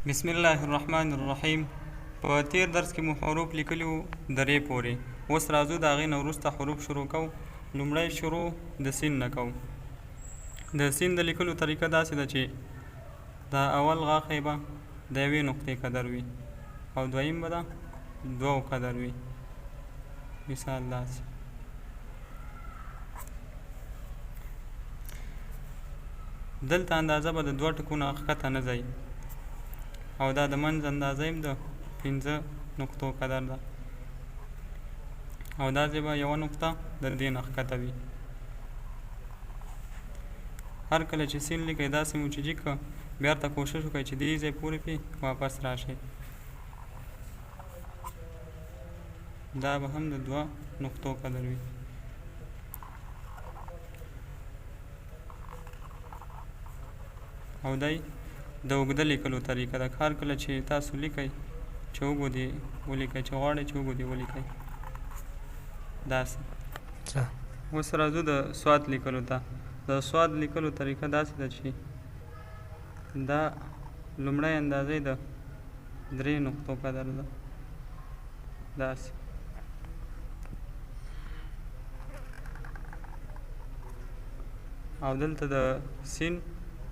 بسم الله الرحمن الرحیم. په تیر درس کې مو حروف لیکلي وو درې پورې. اوس راځو د هغې نه وروسته حروف شروع کوو. لومړی شروع د سین نه کوو. د سین د لیکلو طریقه داسې ده چې دا اول غاښی به د یوې نقطې قدر وي او دویم به د دوو قدر وي. مثال داسې دلته اندازه به د دوه ټکو نه ښکته نه ځئ او دا د منځ اندازه هم د 5 نقطو قدر ده او دا ځای به یوه نقطه د دې نه ښکته وي. هر کله چې سین لیکئ داسې مو چې جګ کړه بیا ورته کوشش وکړئ چې دې ځای پورې پې واپس راشئ. دا به هم د 2 نقطو قدر وي. او دی د اوږده لیکلو طریقه ده. هر کله چې تاسو لیکئ چې اوږدې ولیکئ، چې غواړئ چې اوږدې ولیکئ داسې. اوس راځو د سواد لیکلو ته. د سواد لیکلو طریقه داسې ده چې دا لومړی اندازه د 3 نقطو قدر ده داسې. او دلته د سین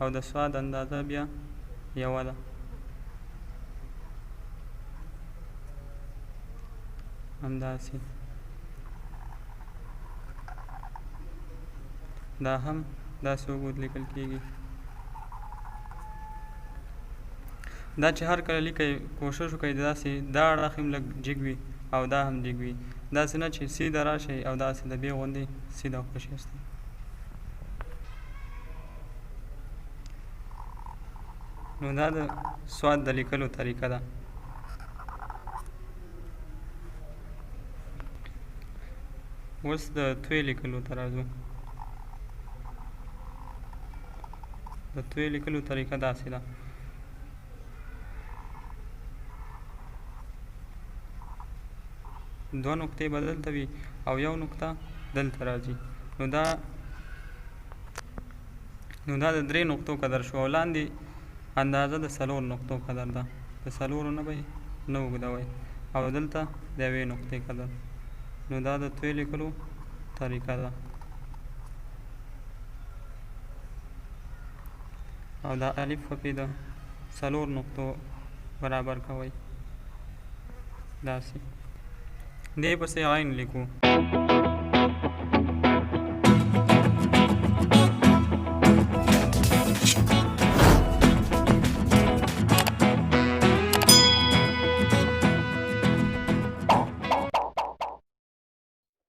او د سواد اندازه بیا یوه ده. همداسې دا هم داسې اوږد لیکل کېږي. دا چې هر کله لیکئ کوشش وکئ داسې دا اړخ هم لږ جګ وي او دا هم جګ وي. داسې نه چې سیده راشئ او داسې د بې غوندې سیده وخوشېستئ. نو دا د سواد د لیکلو طریقه ده. اوس د توی لیکلو ته راځو. د توی لیکلو طریقه داسې ده. دوه نقطې به دلته وي او یو نقطه دلته راځي. نو دا د 3 نقطو قدر شو او لاندې اندازه د 4 نقطو قدر ده. د 4 نه به یې نه اوږدوئ او دلته د 1 نقطې قدر. نو دا د توی لیکلو طریقه ده. او دا الف پکې د 4 نقطو برابر کوئ داسې. دې پسې عین لیکو.